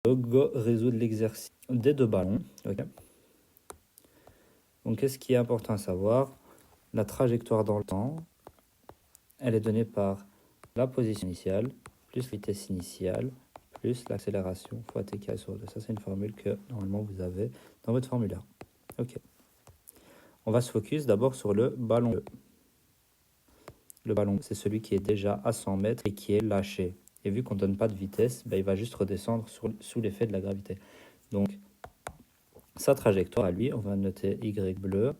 go résoudre l'exercice des deux ballons. Okay. Donc, qu'est-ce qui est important à savoir? La trajectoire dans le temps, elle est donnée par la position initiale, plus la vitesse initiale, plus l'accélération fois t carré sur 2. Ça, c'est une formule que, normalement, vous avez dans votre formulaire. Ok. On va se focus d'abord sur le ballon bleu. Le ballon, c'est celui qui est déjà à 100 mètres et qui est lâché. Et vu qu'on ne donne pas de vitesse, il va juste redescendre sous l'effet de la gravité. Donc, sa trajectoire à lui, on va noter Y bleu.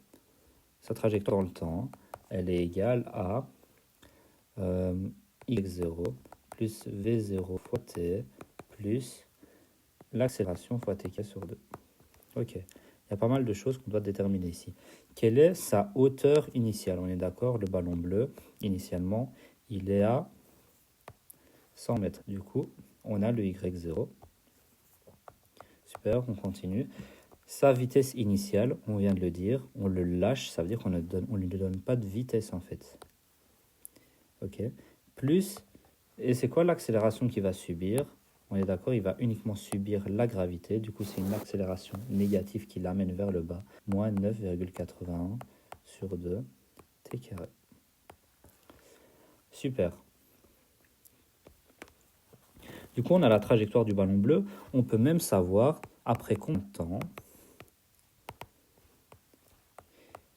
Sa trajectoire dans le temps, elle est égale à x0 plus v0 fois t plus l'accélération fois tk sur 2. Ok, il y a pas mal de choses qu'on doit déterminer ici. Quelle est sa hauteur initiale? On est d'accord, le ballon bleu, initialement, il est à 100 mètres. Du coup, on a le y0. Super, on continue. Sa vitesse initiale, on vient de le dire, on le lâche, ça veut dire qu'on ne lui donne pas de vitesse en fait. Ok. Plus, et c'est quoi l'accélération qu'il va subir? On est d'accord, il va uniquement subir la gravité. Du coup, c'est une accélération négative qui l'amène vers le bas. Moins 9,81 sur 2 t carré. Super. Du coup, on a la trajectoire du ballon bleu. On peut même savoir après combien de temps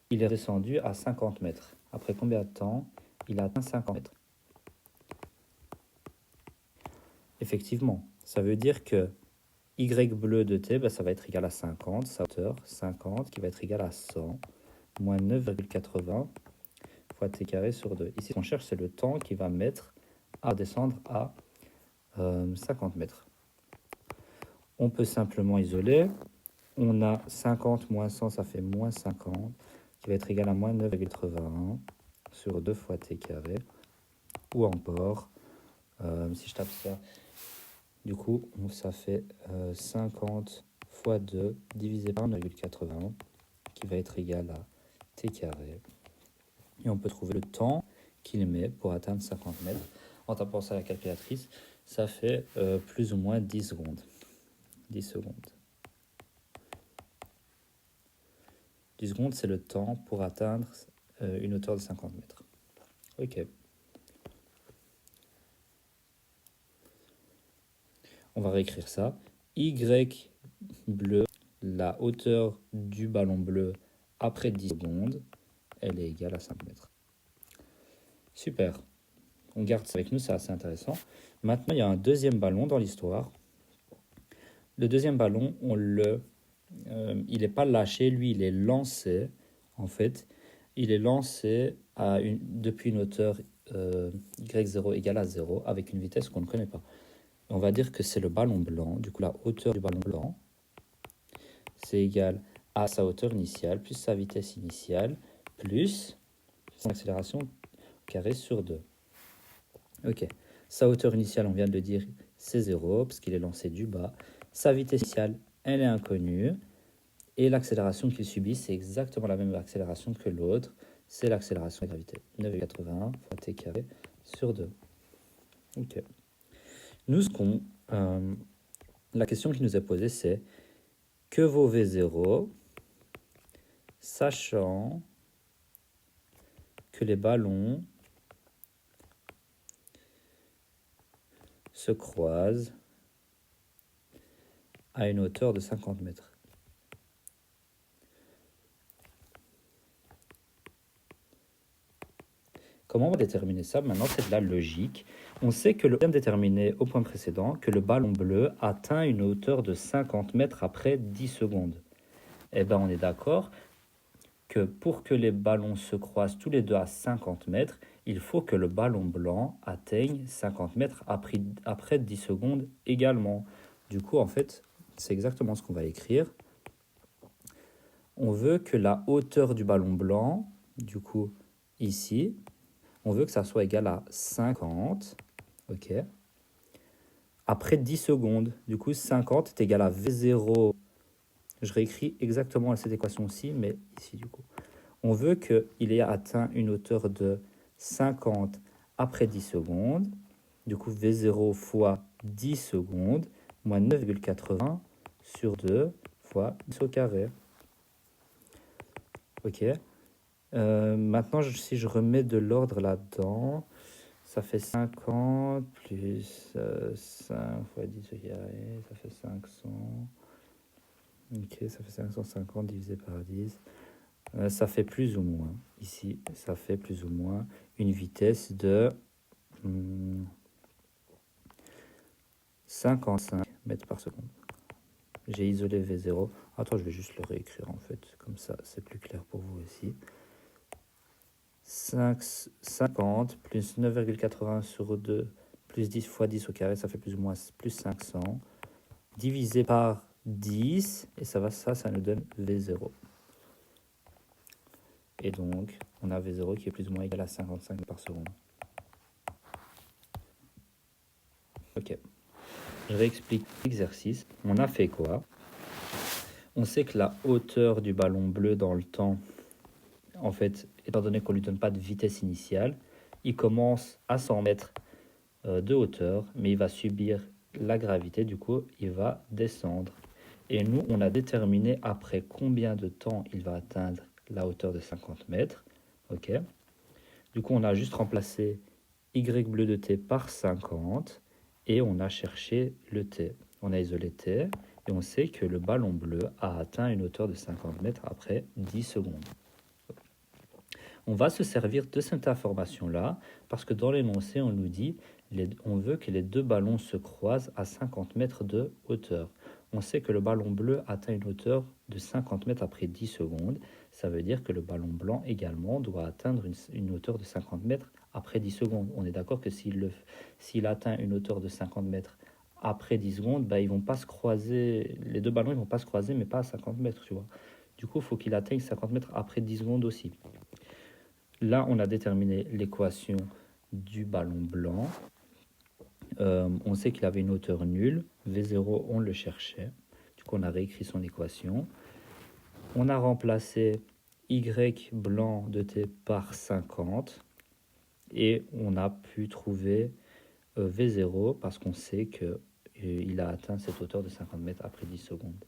il est descendu à 50 mètres. Après combien de temps il a atteint 50 mètres. Effectivement, ça veut dire que y bleu de t, ça va être égal à 50, sa hauteur, 50, qui va être égal à 100, moins 9,80 fois t carré sur 2. Ici, ce qu'on cherche, c'est le temps qui va mettre à descendre à 50 mètres. On peut simplement isoler. On a 50 moins 100, ça fait moins 50, qui va être égal à moins 9,81 sur 2 fois t carré. Ou encore, si je tape ça, du coup, ça fait 50 fois 2 divisé par 1,81, qui va être égal à t carré. Et on peut trouver le temps qu'il met pour atteindre 50 mètres. En tapant ça à la calculatrice, ça fait plus ou moins 10 secondes. 10 secondes. 10 secondes, c'est le temps pour atteindre une hauteur de 50 mètres. Ok. On va réécrire ça. Y bleu, la hauteur du ballon bleu après 10 secondes, elle est égale à 5 mètres. Super. On garde ça avec nous, c'est assez intéressant. Maintenant, il y a un deuxième ballon dans l'histoire. Le deuxième ballon, il n'est pas lâché, lui, il est lancé. En fait, il est lancé depuis une hauteur y0 égale à 0 avec une vitesse qu'on ne connaît pas. On va dire que c'est le ballon blanc. Du coup, la hauteur du ballon blanc, c'est égal à sa hauteur initiale plus sa vitesse initiale plus son accélération carré sur 2. Ok. Sa hauteur initiale, on vient de le dire, c'est 0 parce qu'il est lancé du bas. Sa vitesse initiale, elle est inconnue. Et l'accélération qu'il subit, c'est exactement la même accélération que l'autre. C'est l'accélération de la gravité. 9,81 fois t carré sur 2. Ok. Nous, la question qui nous est posée, c'est que vaut V0, sachant que les ballons se croisent à une hauteur de 50 mètres. Comment on va déterminer ça? Maintenant, c'est de la logique. On sait que vient de déterminer au point précédent que le ballon bleu atteint une hauteur de 50 mètres après 10 secondes. Eh bien, on est d'accord que pour que les ballons se croisent tous les deux à 50 mètres, il faut que le ballon blanc atteigne 50 mètres après 10 secondes également. Du coup, en fait, c'est exactement ce qu'on va écrire. On veut que la hauteur du ballon blanc, du coup, ici, on veut que ça soit égal à 50, ok, après 10 secondes. Du coup, 50 est égal à V0. Je réécris exactement cette équation-ci, mais ici, du coup. On veut qu'il ait atteint une hauteur de 50 après 10 secondes. Du coup, V0 fois 10 secondes. moins 9,80 sur 2 fois 10 au carré. Ok. Maintenant, si je remets de l'ordre là-dedans, ça fait 50 plus 5 fois 10 au carré, ça fait 500. Ok, ça fait 550 divisé par 10. Ça fait plus ou moins, ici, ça fait plus ou moins une vitesse de 55 mètres par seconde. J'ai isolé V0. Attends, je vais juste le réécrire en fait, comme ça c'est plus clair pour vous aussi. 50 plus 9,80 sur 2 plus 10 fois 10 au carré, ça fait plus ou moins plus 500. Divisé par 10, et ça nous donne V0. Et donc, on a V0 qui est plus ou moins égal à 55 par seconde. Ok. Je réexplique l'exercice. On a fait quoi? On sait que la hauteur du ballon bleu dans le temps, en fait, étant donné qu'on ne lui donne pas de vitesse initiale, il commence à 100 mètres de hauteur, mais il va subir la gravité, du coup, il va descendre. Et nous, on a déterminé après combien de temps il va atteindre la hauteur de 50 mètres. Ok. Du coup, on a juste remplacé y bleu de t par 50 et on a cherché le t. On a isolé t et on sait que le ballon bleu a atteint une hauteur de 50 mètres après 10 secondes. On va se servir de cette information-là parce que dans l'énoncé, on nous dit on veut que les deux ballons se croisent à 50 mètres de hauteur. On sait que le ballon bleu atteint une hauteur de 50 mètres après 10 secondes. Ça veut dire que le ballon blanc également doit atteindre une hauteur de 50 mètres après 10 secondes. On est d'accord que s'il atteint une hauteur de 50 mètres après 10 secondes, ils vont pas se croiser, les deux ballons ils vont pas se croiser, mais pas à 50 mètres, tu vois. Du coup, il faut qu'il atteigne 50 mètres après 10 secondes aussi. Là, on a déterminé l'équation du ballon blanc. On sait qu'il avait une hauteur nulle. V0, on le cherchait. Du coup, on a réécrit son équation. On a remplacé Y blanc de t par 50. Et on a pu trouver V0 parce qu'on sait qu'il a atteint cette hauteur de 50 mètres après 10 secondes.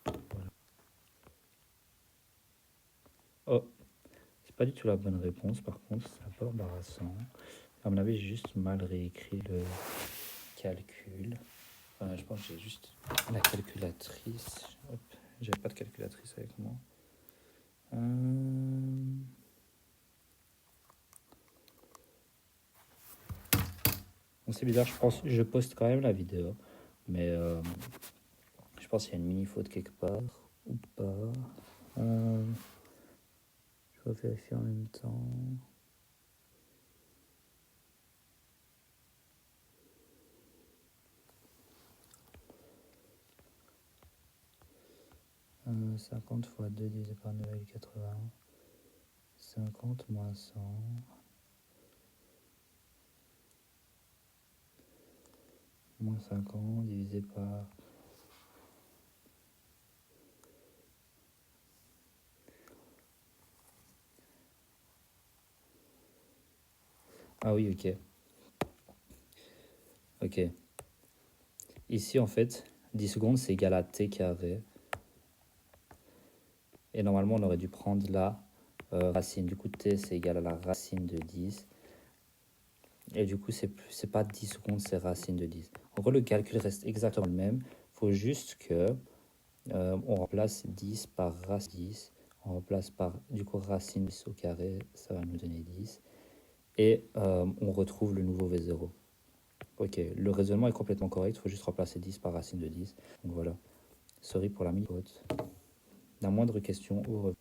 Voilà. Oh, c'est pas du tout la bonne réponse. Par contre, c'est un peu embarrassant. À mon avis, j'ai juste mal réécrit le calcul. Enfin, je pense que j'ai juste la calculatrice. Hop, j'avais pas de calculatrice avec moi. Bon, c'est bizarre, je poste quand même la vidéo. Mais je pense qu'il y a une mini faute quelque part. Ou pas. Je vais vérifier en même temps. 50 fois 2 divisé par 9,80. 50 moins 100. Moins 50 divisé par... Ah oui, ok. Ok. Ici, en fait, 10 secondes, c'est égal à t carré. Et normalement, on aurait dû prendre la racine. Du coup, t, c'est égal à la racine de 10. Et du coup, c'est pas 10 secondes, c'est racine de 10. En gros, le calcul reste exactement le même. Il faut juste que on remplace 10 par racine 10. On remplace par, du coup, racine 10 au carré. Ça va nous donner 10. Et on retrouve le nouveau V0. Ok, le raisonnement est complètement correct. Il faut juste remplacer 10 par racine de 10. Donc voilà. Sorry pour la mini-faute. La moindre question, au revoir.